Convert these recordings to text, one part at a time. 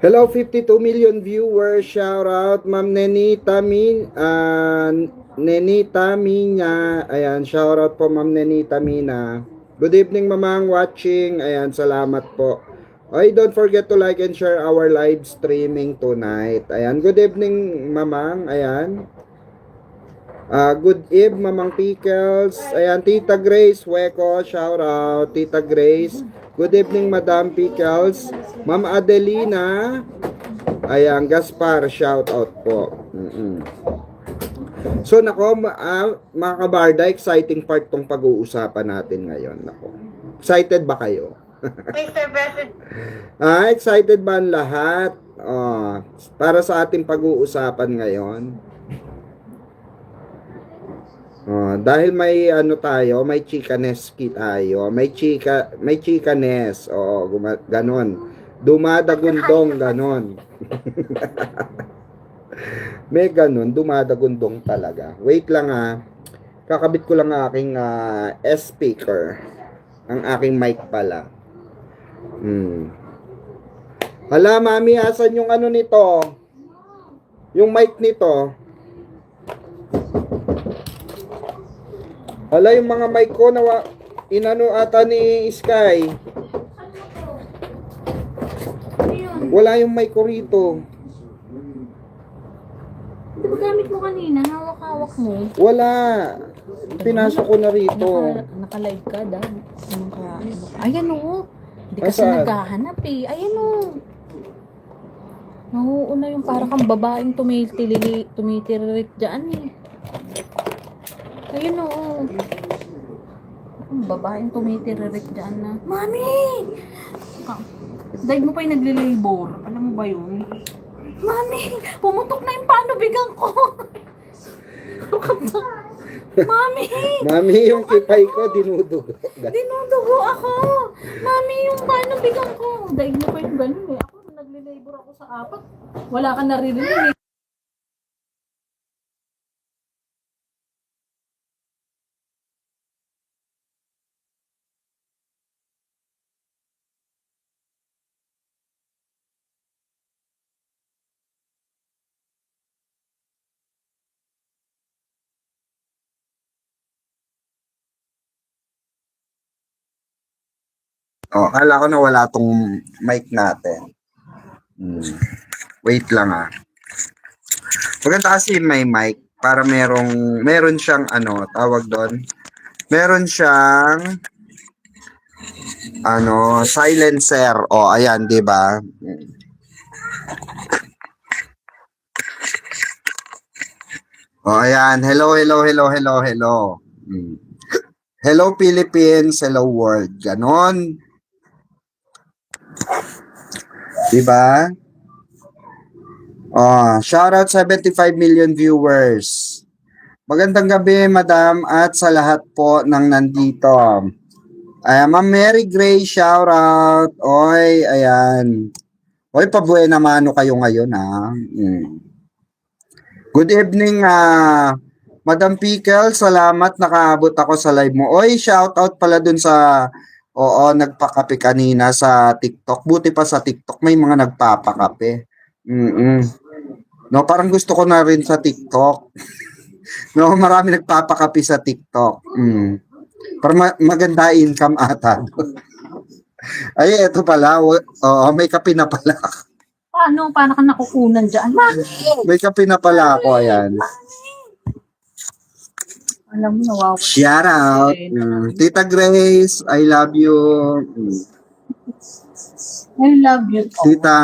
Hello, 52 million viewers. Shout out, Ma'am Nenita Mina. Ayan, shout out po, Ma'am Nenita Mina. Good evening, mamang watching. Ayan, salamat po. Ay, don't forget to like and share our live streaming tonight. Ayan, good evening, mamang. Ayan. Good eve, Mamang Pickles. Ayan, Tita Grace Hueco, shout out, Tita Grace. Good evening, Madam Pickles. Ma'am Adelina. Ayan, Gaspar, shout out po. So, nako, mga kabarda, exciting part tong pag-uusapan natin ngayon. Nako. Excited ba kayo? Mr. President. Excited ba ang lahat? Para sa ating pag-uusapan ngayon. Dahil may ano tayo, may chikaneski tayo, may chikanes, ganon. Dumadagundong, ganon. May ganon, dumadagundong talaga. Wait lang kakabit ko lang aking speaker. Ang aking mic pala. Hala, mami, asan yung ano nito? Yung mic nito? Hala, yung mga mic ko na inano ata ni Sky. Wala yung mic ko rito. Di ba gamit mo kanina? Hawak-hawak mo? Wala. Pinasok ko na rito. Naka-live ka, Dad. Ayan o. Hindi kasi Saan? naghahanap eh. Ayan o. Nahuuna yung para kang babaeng tumitirit dyan eh. Ayun o. Ang babaeng tumitiririk dyan na. Mami! Dahil mo pa yung nagle-labor. Alam mo ba yun? Mami! Pumutok na yung panubigan ko! Mami! Mami, yung kipay ko, dinudugo. Dinudugo ako! Mami, yung panubigan ko! Dahil mo pa yung ganun eh. Ako, nagle-labor ako sa apat. Wala ka naririnig. Akala ko na wala tong mic natin. Wait lang Maganda kasi may mic para meron siyang tawag doon. Meron siyang silencer. Ayan, 'di ba? Ayan. Hello. Hello Philippines, hello world. Ganon. 'Di ba? Shout out 75 million viewers. Magandang gabi, madam, at sa lahat po ng nandito. Ma'am Mary Gray, shout out. Oy, ayan. Oy, pabuena mano kayo ngayon, Good evening, Madam Pickle, salamat nakaabot ako sa live mo. Oy, shout out pala dun sa nagpakape kanina sa TikTok. Buti pa sa TikTok may mga nagpapakape. Mm. No, parang gusto ko na rin sa TikTok. No, marami nagpapakape sa TikTok. Para maganda income ata. Ay, eto pala. May kape na pala. Paano ka nakukunan dyan? Mami! May kape na pala ako, ayan. Alam mo, nawawa. Shout out. Tita Grace, I love you. I love you. Tita,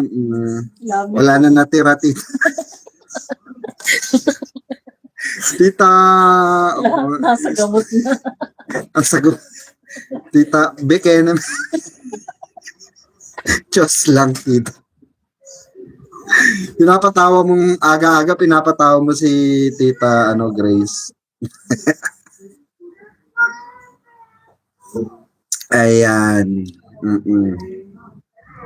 Love you. wala na natira, tita. Tita, Nasa gamot na. ang sagot. Tita, beke naman. Diyos lang, tita. Pinapatawa mong aga-aga, pinapatawa mo si Tita Grace. Ayan.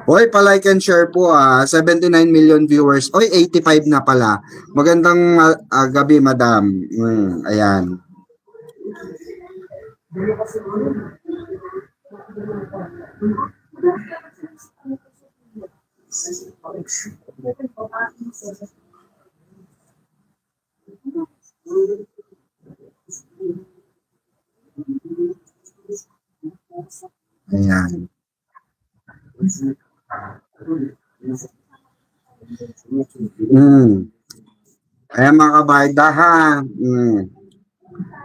Oy, pa-like and share po 79 million viewers. Oy, 85 na pala. Magandang gabi, madam. Ayan. Ayan. Ayan mga kabaydahan.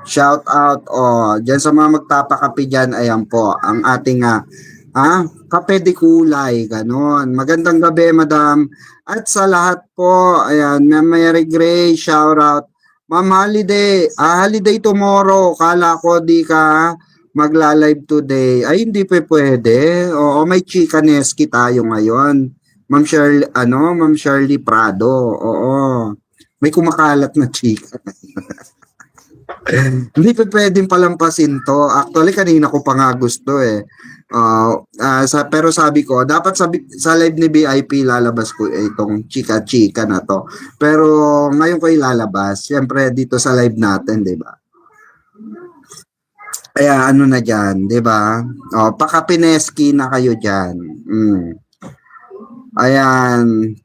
Shout out diyan sa mga magpapakape diyan, ayan po ang ating kape de kulay, ganon. Magandang gabi, madam. At sa lahat po, ayan, Ma'am Mary Gray, shout out. Ma'am Holiday, holiday tomorrow. Kala ko di ka magla-live today. Ay, hindi pa pwede. Oo, may chikaneski tayo ngayon. Ma'am Shirley Prado. Oo. May kumakalat na chika. Hindi pa pwedeng palampasin to. Actually, kanina ko pa nga gusto eh. Pero sabi ko, dapat sa live ni BIP lalabas ko itong chika-chika na to. Pero ngayon ko ilalabas. Siyempre dito sa live natin, di ba? Kaya ano na dyan, di ba? Pakapineski na kayo dyan. Ayan.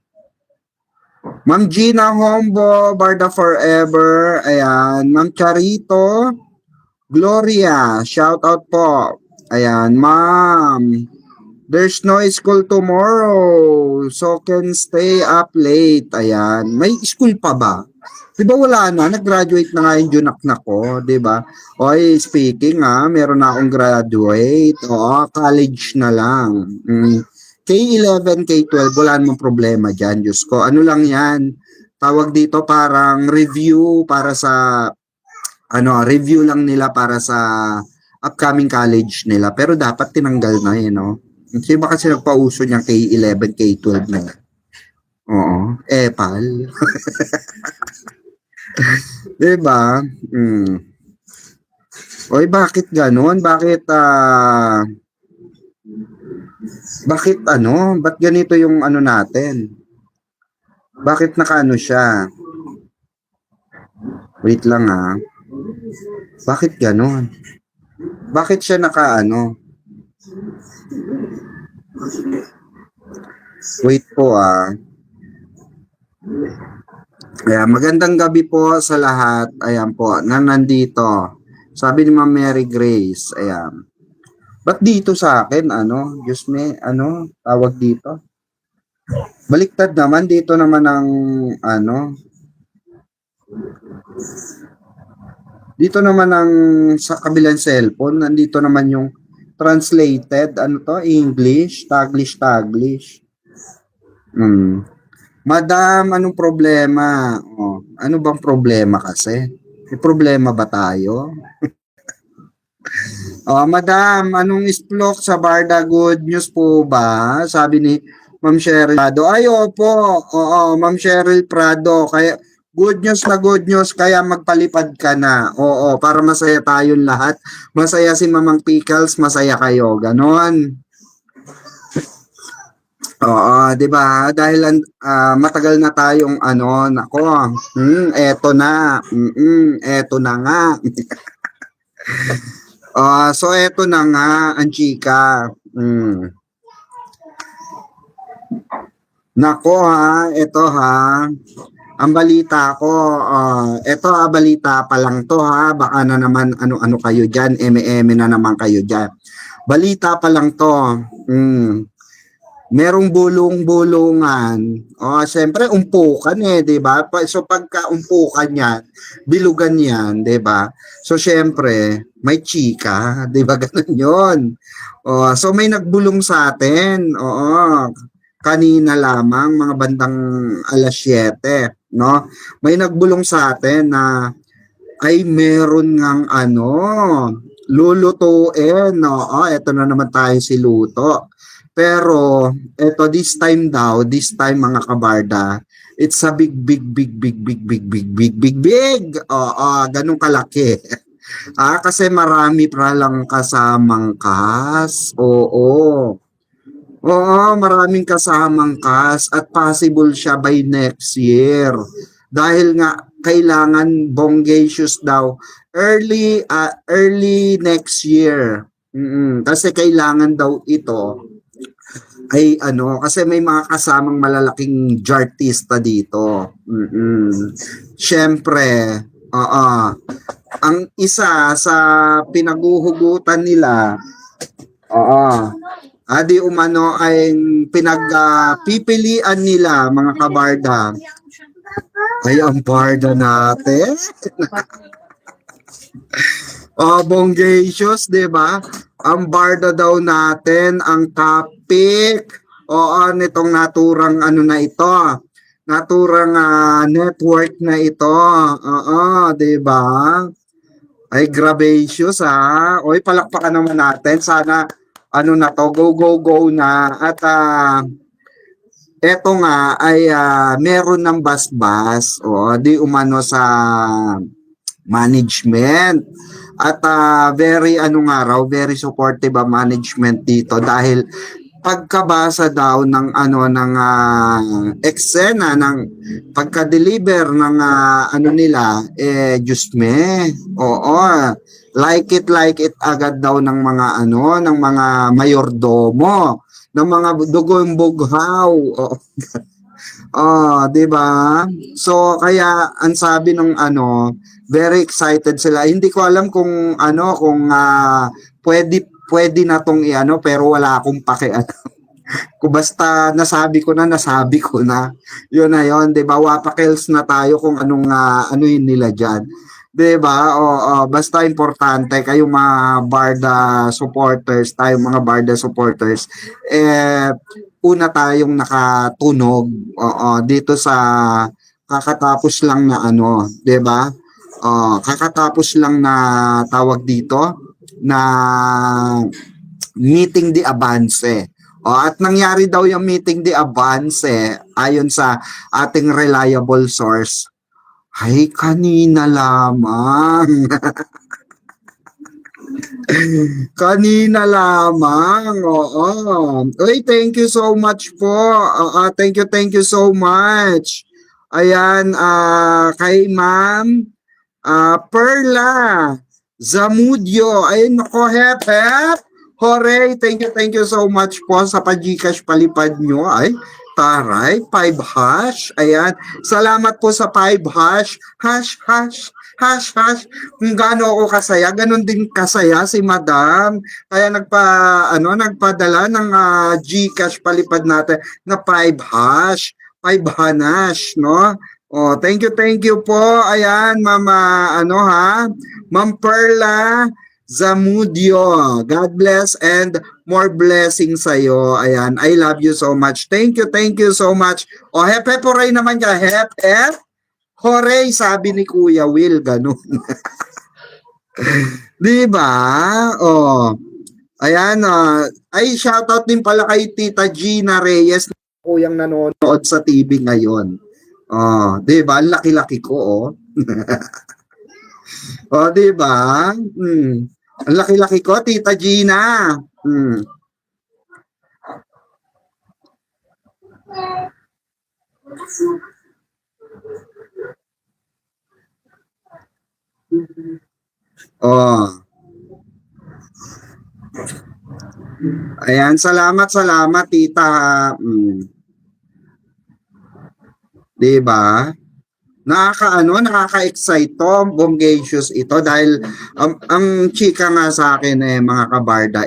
Ma'am Gina Hombo, Barda Forever. Ayan. Ma'am Charito, Gloria, shout out po. Ayan, ma'am. There's no school tomorrow, so can stay up late. Ayan. May school pa ba? Di ba wala na? Nag-graduate na nga yung junaknak ko, di ba? Oy, speaking meron na akong graduate. College na lang. K11, K12, wala namang problema dyan, Diyos ko. Ano lang yan? Tawag dito parang review para sa, review lang nila para sa upcoming college nila. Pero dapat tinanggal na no? Kasi ba kasi nagpauso niyang K11, K12 na yan? Oo. Epal. Diba? Oy, bakit ganon? Bakit, ba't ganito yung natin? Bakit nakaano siya? Wait lang Bakit ganon? Bakit siya nakaano? Wait po Kaya magandang gabi po sa lahat. Ayan po, nandito. Sabi ni Ma'am Mary Grace, ayan. Ba't dito sa akin, Diyos me, tawag dito? Baliktad naman, dito naman ang, dito naman ang sa kabilang cellphone, nandito naman yung translated, English, Taglish. Madam, anong problema? Ano bang problema kasi? May problema ba tayo? Madam, anong isplok sa Barda? Good news po ba? Sabi ni Ma'am Cheryl Prado. Ay, opo. Oo, Ma'am Cheryl Prado. Kaya, good news, kaya magpalipad ka na. Oo, para masaya tayong lahat. Masaya si Mamang Pickles, masaya kayo. Ganon. Oo, 'di ba? Dahil matagal na tayong ano, nako. Eto na. Eto na nga. So eto na nga ang chika. Nako ha, eto ha. Ang balita ko, eto ha, balita pa lang to ha. Baka na naman ano-ano kayo diyan, eme-eme na naman kayo diyan. Balita pa lang to. Merong bulong-bulungan. Siyempre, umpukan di ba? So, pagka umpukan yan, bilugan yan, di ba? So, siyempre, may chika, di ba? Ganun yun. So, may nagbulong sa atin. Kanina lamang, mga bandang alas 7, no? May nagbulong sa atin na ay meron ngang ano, lulutuin, no? Eto na naman tayo si luto. Pero, eto this time mga kabarda, it's a big. Ganun kalaki. Kasi marami pa lang kasamang cast. Oo, maraming kasamang cast at possible siya by next year. Dahil nga kailangan bonggacious daw early next year. Kasi kailangan daw ito ay ano, kasi may mga kasamang malalaking jartista dito. Siyempre, ang isa sa pinaguhugutan nila, adi umano ay pinagpipilian nila mga kabarda ay ang barda natin. Bonggacious, di ba? Ang barda daw natin, ang topic, nitong naturang ano na ito, naturang network na ito, di ba? Ay, gracious Oy, palakpakan naman natin. Sana, ano na to, go na. At, eto nga ay meron ng basbas, di umano sa management. At very very supportive ang management dito dahil pagkabasa daw ng eksena ng pagka-deliver ng ano nila Diyos me. Like it agad daw ng mga ng mga mayordomo, ng mga dugong bughaw. Di ba? So kaya ang sabi ng very excited sila. Hindi ko alam kung kung pwede na tong pero wala akong pakialam. Kung basta nasabi ko na. Yun na yun, 'di ba? Wapakels na tayo kung anong ano yun nila diyan. 'Di ba? Basta importante kayo mga Barda supporters, tayo mga Barda supporters. Una tayong nakatunog dito sa kakatapos lang na 'di ba? Kakatapos lang na tawag dito na meeting di Avance. At nangyari daw yung meeting di Avance ayon sa ating reliable source. Ay, kanina lamang. Kanina lamang. Uy, thank you so much po. Thank you so much. Ayan, kay Ma'am Perla Zamudio. Ayun, nako, hep. Hooray, thank you so much po sa pa-Gcash palipad nyo. Ay, taray, 5 hash. Ayan, salamat po sa 5 hash. Hash. Kung gaano ako kasaya, ganun din kasaya si Madam. Kaya nagpadala ng Gcash palipad natin na 5 hash. 5 hanash, no? Thank you po. Ayan, Mama, Ma'am Perla Zamudio. God bless and more blessings sa'yo. Ayan, I love you so much. Thank you so much. Hep, hooray naman ka. Hep. Hooray, sabi ni Kuya Will, ganun. Di ba? Ayan, ay, shoutout din pala kay Tita Gina Reyes, kuyang nanonood sa TV ngayon. Di ba? Laki-laki ko, di ba? Ang laki-laki ko, Tita Gina. Oh, ayan, salamat, salamat, tita. Mm, 'di ba? Nakaka-excite to, bonggacious ito dahil ang chika nga sa akin mga kabarda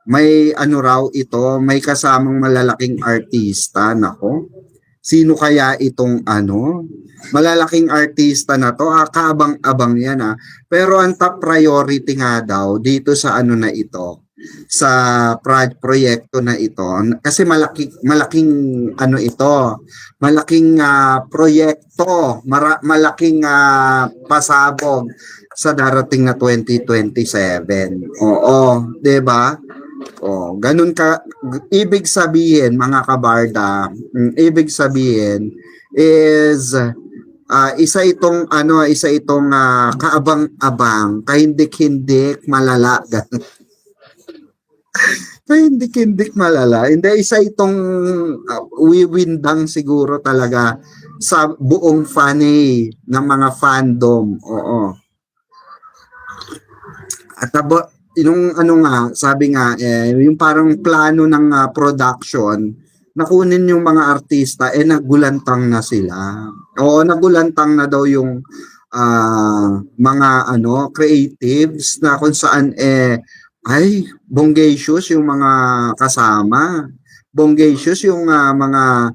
may ano raw ito, may kasamang malalaking artista, nako. Sino kaya itong ano? Malalaking artista na to, kaabang-abang yan Pero ang top priority nga daw dito sa ano na ito, sa proyekto na ito, kasi malaking ano ito, malaking proyekto, malaking pasabog sa darating na 2027. Oo, 'di ba? Oh, ganun ka ibig sabihin mga kabarda, ibig sabihin is isa itong kaabang-abang, kahindik-hindik malala. Kahindik-hindik malala. Hindi isa itong wiwindang siguro talaga sa buong fanay ng mga fandom. Oo. At yung ano nga, sabi nga, yung parang plano ng production, nakunin yung mga artista, nagulantang na sila. Oo, nagulantang na daw yung mga ano, creatives na kung saan ay, bonggacious yung mga kasama. Bonggacious yung mga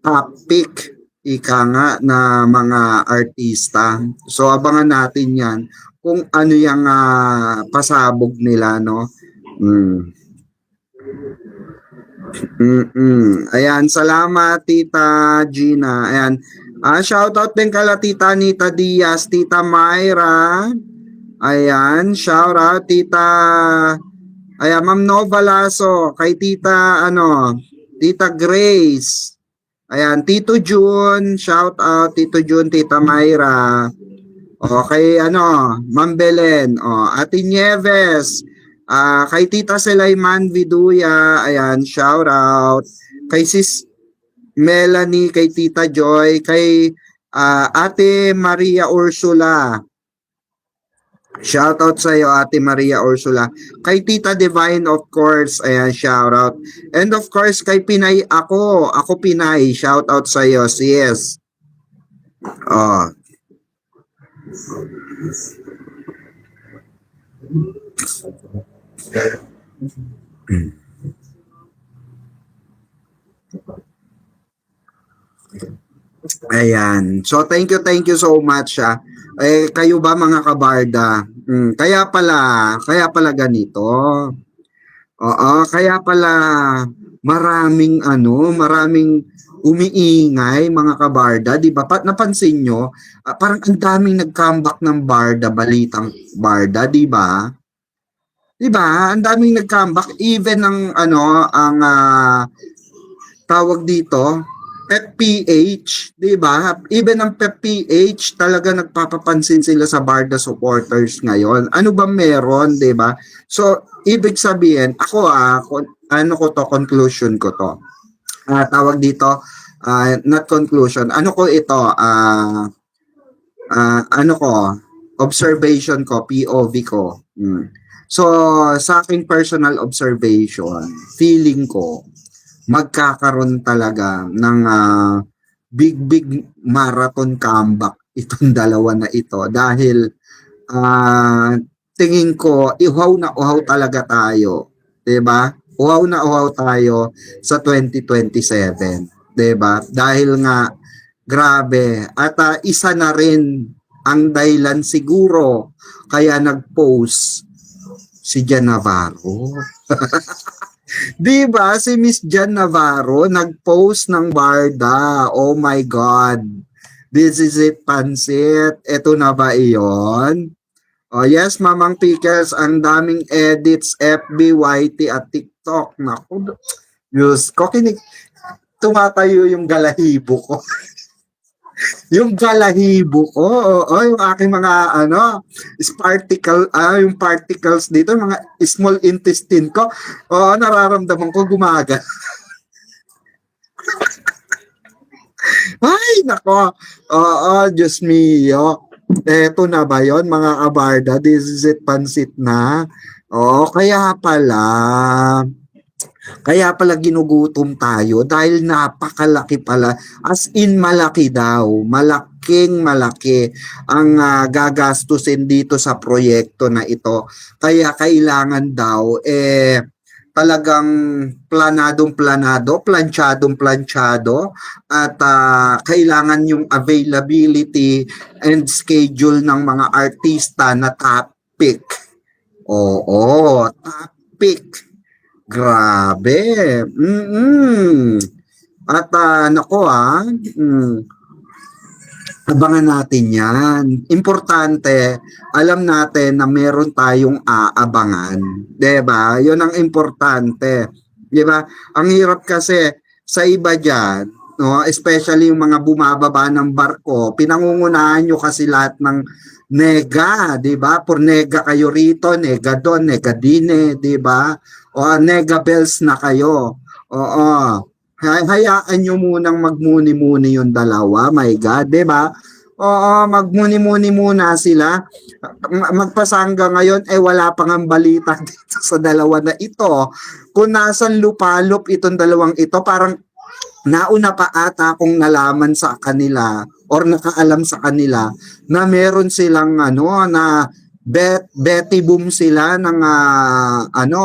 topic ika nga na mga artista. So abangan natin 'yan kung ano yung pasabog nila, no? Mm. Ayan, salamat Tita Gina. Ayan. Shoutout din kala Tita Anita Diaz, Tita Myra. Ayan, shoutout Tita Ayan, Ma'am Nova Lasso, kay Tita Tita Grace. Ayan, Tito June, shoutout Tito June, Tita Myra. Okay, Ma'am Belen, Ate Nieves, kay Tita Selaiman Viduya, ayan, shout out. Kay Sis Melanie, kay Tita Joy, kay Ate Maria Ursula. Shout out sa iyo, Ate Maria Ursula. Kay Tita Divine, of course, ayan, shout out. And of course, kay Pinay ako Pinay, shout out sa iyo, sis. Oh. Ayan. So thank you so much kayo ba mga kabarda? Kaya pala ganito. Oo, kaya pala maraming umiingay mga kabarda, 'di ba? Napansin nyo, parang ang daming nag-comeback ng Barda, balitang Barda, 'di ba? 'Di ba? Ang daming nag-comeback even ang tawag dito, PepPH, 'di ba? Even ang PepPH talaga nagpapapansin sila sa Barda supporters ngayon. Ano ba meron, 'di ba? So, ibig sabihin, ako conclusion ko to. Tawag dito, not conclusion. Observation ko, POV ko. So, sa aking personal observation, feeling ko, magkakaroon talaga ng big marathon comeback itong dalawa na ito dahil tingin ko uhaw talaga tayo, 'di ba? Uhaw tayo sa 2027, 'di ba? Dahil nga grabe at isa na rin ang dahilan siguro kaya nag-post si Jan Navarro. Di ba si Miss Jan Navarro nag-post ng Barda? Oh my God. This is it, Pansit. Ito na ba iyon? Oh yes, Mamang Pickles, ang daming edits, FB, YT at TikTok. Naku, Diyos ko, tumatayo yung galahibo ko. Yung galahibo ko, yung aking mga yung particles dito, mga small intestine ko, nararamdaman ko gumaga. Ay, nako. Oo, Diyos mio. Eto na ba yon mga kabarda? This is it, pansit na. Oo, kaya pala ginugutom tayo dahil napakalaki pala. As in malaki daw. Malaking malaki ang gagastusin dito sa proyekto na ito. Kaya kailangan daw talagang planadong-planado, planchadong-planchado at kailangan yung availability and schedule ng mga artista na topic. Oo, topic. Grabe. At abangan natin yan. Importante, alam natin na meron tayong aabangan. 'Di ba? 'Yun ang importante. 'Di ba? Ang hirap kasi sa iba diyan, no, especially yung mga bumababa ng barko, pinangungunahan nyo kasi lahat ng nega, 'di ba? Por nega kayo rito, nega doon, nega dine, 'di ba? O nega bells na kayo. Oo. Hayaan nyo munang magmuni-muni yung dalawa, my God, di ba? Oo, magmuni-muni muna sila. Magpasangga ngayon, wala pang ang balita dito sa dalawa na ito. Kung nasan lupalop itong dalawang ito, parang nauna pa ata akong nalaman sa kanila or nakaalam sa kanila na meron silang na Betty Boom sila ng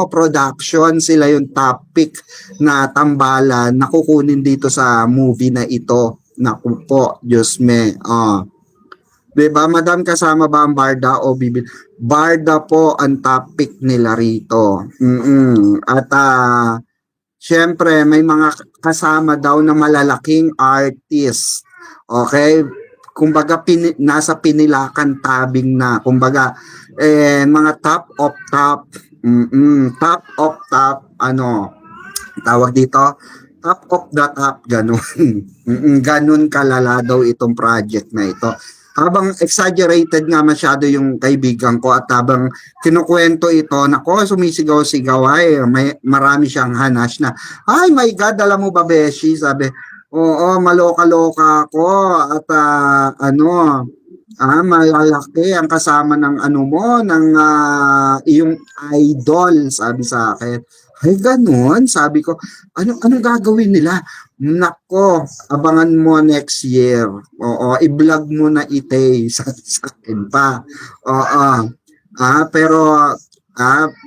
production, sila yung topic na tambalan na kukunin dito sa movie na ito. Naku po, Diyos me. Diba, madam, kasama ba ang Barda o Bibi? Barda po ang topic nila rito. At syempre, may mga kasama daw na malalaking artist. Okay? Kumbaga nasa pinilakan tabing na, kumbaga mga top of top, top of top, tawag dito, top of the top, ganun. Ganun kalala daw itong project na ito. Habang exaggerated nga masyado yung kaibigan ko at habang kinukwento ito, nako, sumisigaw-sigaw, marami siyang hanas na, ay my God, alam mo ba, Beshi, sabi, oo, maloka-loka ako at malalaki ang kasama ng iyong idol, sabi sa akin. Ay, ganun, sabi ko, anong gagawin nila? Nako, abangan mo next year. Oo, i-vlog mo na ite, sa akin pa. Oo, pero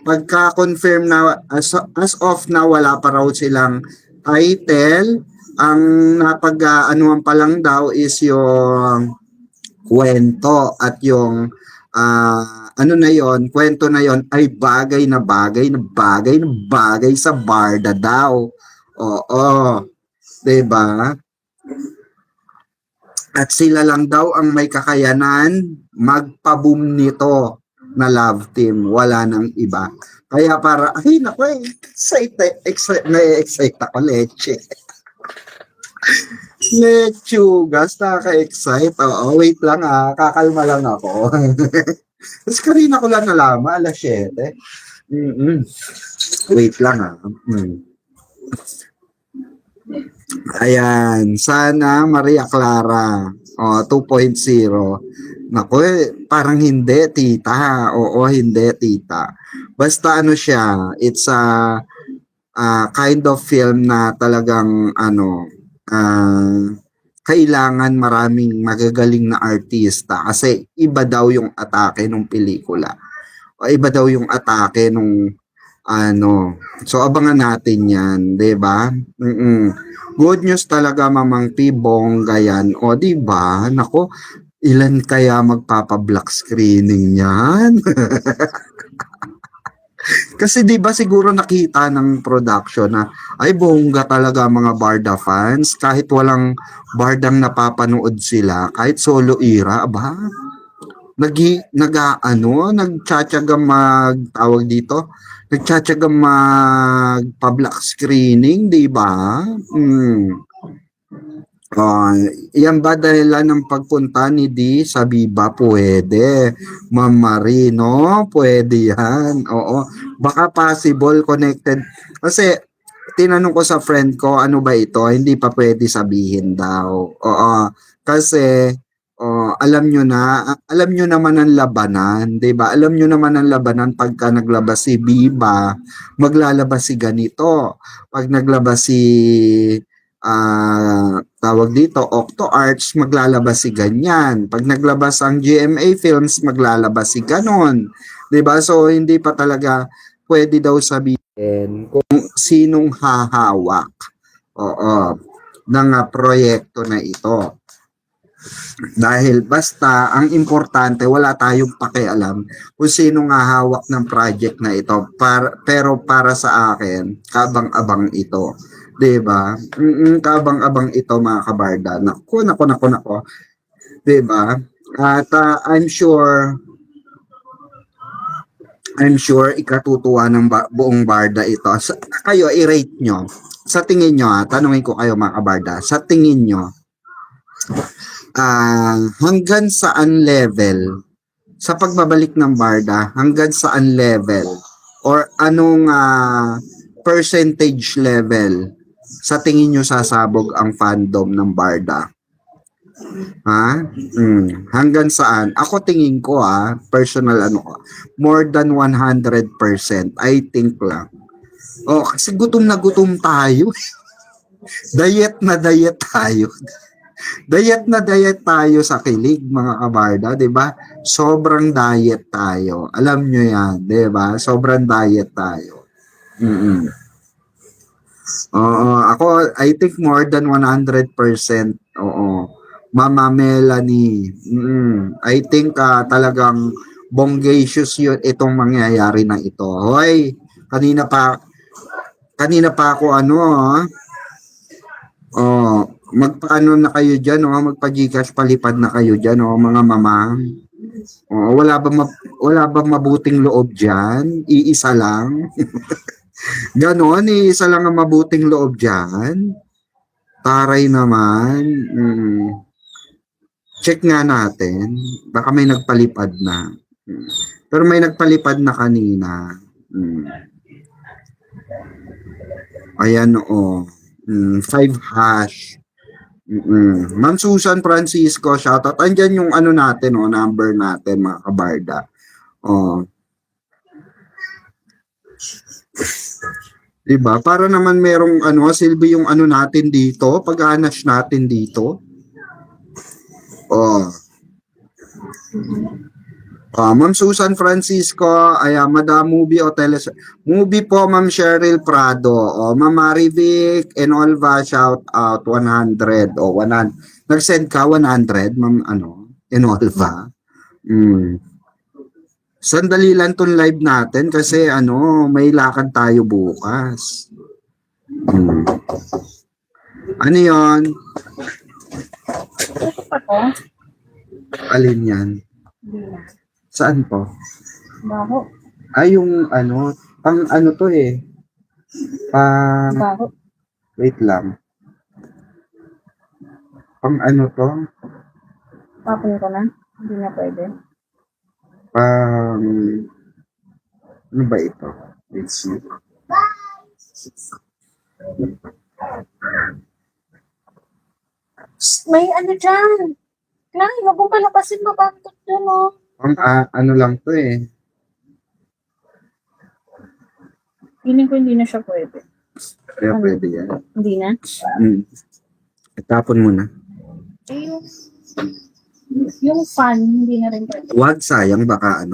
pagka-confirm na, as of na, wala pa raw silang title. Ang anuhan pa lang daw is yung kwento at yung kwento na yon ay bagay na bagay na bagay na bagay sa Barda daw. Oo, 'di ba? At sila lang daw ang may kakayanan magpa-boom nito na love team, wala nang iba. Kaya excited ako, leche. Lechugas, nakaka-excite. Oo, wait lang kakalma lang ako. Tapos kanina ko lang nalaman, alas 7. Wait lang Ayan, sana Maria Clara. 2.0. Naku, parang hindi, tita. Oo, hindi, tita. Basta siya, it's a kind of film na talagang kailangan maraming magagaling na artista kasi iba daw yung atake ng pelikula. O iba daw yung atake nung So abangan natin 'yan, 'di ba? Good news talaga, Mamang P, bongga yan. O 'di ba? Nako, ilan kaya magpapa-black screening niyan? Kasi 'di ba siguro nakita ng production na ay bongga talaga mga Barda fans kahit walang Bardang napapanood sila, kahit solo era, nagtsatsaga magtawag dito, nagtsatsaga magpa-black screening, 'di ba? Yan ba dahilan ng pagpunta ni Di sa Viva? Pwede. Ma'am Marino, pwede yan. Oo. Baka possible connected. Kasi tinanong ko sa friend ko, ano ba ito? Hindi pa pwede sabihin daw. Oo. Kasi, alam nyo naman ang labanan, 'di ba? Alam nyo naman ang labanan pagka naglabas si Biba, maglalabas si ganito. Pag naglabas si tawag dito, Octo Arts, maglalabas si ganyan. Pag naglabas ang GMA Films, maglalabas si ganon. 'Di ba? So hindi pa talaga pwede daw sabihin kung sinong hahawak. Oo, ng proyekto na ito. Dahil basta ang importante wala tayong pakialam kung sino nga hawak ng project na ito. Pero para sa akin, kabang-abang ito. 'Di ba? Kabang-abang ito mga kabarda. Nako. 'Di ba? At I'm sure ikatutuwa ng buong barda ito. Kayo i-rate nyo. Sa tingin nyo, tanungin ko kayo mga kabarda, sa tingin nyo, hanggang saan level sa pagbabalik ng barda, hanggang saan level or anong percentage level sa tingin nyo sasabog ang fandom ng barda? Hanggang saan? Ako tingin ko personal more than 100%. I think lang. Kasi gutom na gutom tayo. Diet na diet tayo. Diet na diet tayo sa kilig, mga kabarda, 'di ba? Sobrang diet tayo. Alam nyo 'yan, 'di ba? Sobrang diet tayo. Oo, ako I think more than 100%. Oo. Mama Melanie. I think talagang bonggacious yun itong mangyayari na ito. Hoy, kanina pa ako magpaano na kayo diyan, magpa-GCash palipad na kayo diyan, mga mama. Wala bang mabuting loob diyan? Iisa lang. Ganon, iisa lang ang mabuting loob diyan. Taray naman. Check nga natin. Baka may nagpalipad na. Pero may nagpalipad na kanina. Ayan, 5 hash. Ma'am Susan Francisco, shoutout. Andyan yung natin, number natin, mga kabarda. Diba? Para naman merong silbi yung natin dito, pag-anash natin dito. Ma'am Susan Francisco, Madam Movie o Movie po, Ma'am Cheryl Prado. Ma'am Marivic Enolva, shout out 100. 100. Nag-send ka 100, Ma'am Enolva. Sandali lang tong live natin kasi may lakad tayo bukas. Ano 'yon? Alin yan? Saan po? Baho. Yung pang to Baho. Wait lang. Pang to? Papun ko na. Hindi na pwede. Ano ba ito? Let's see. May dyan. Kailangan, huwag mong palapasin, mabantot dyan, Lang to Feeling ko hindi na siya pwede. Kaya pwede yan. Hindi na? Itapon mo na. Yung fan, hindi na rin pwede. Wag, sayang, baka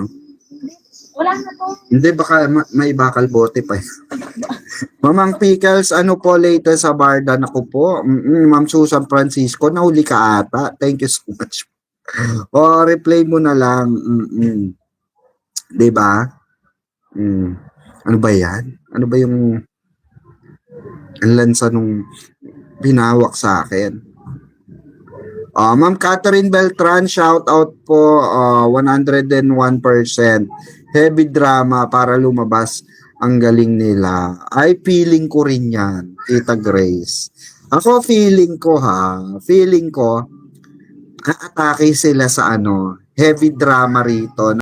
Wala na to. Hindi, baka may bakal bote pa. Mamang Pickles, po later sa barda? Naku po. Ma'am Susan Francisco, nahuli ka ata. Thank you so much. Replay mo na lang. Diba? Ano ba yan? Ano ba yung ang lansa nung pinawak sa akin? Ma'am Catherine Beltran, shout out po, 101%. Heavy drama para lumabas ang galing nila. Ay, feeling ko rin yan, Tita Grace. Ako, feeling ko, aatake sila sa heavy drama rito.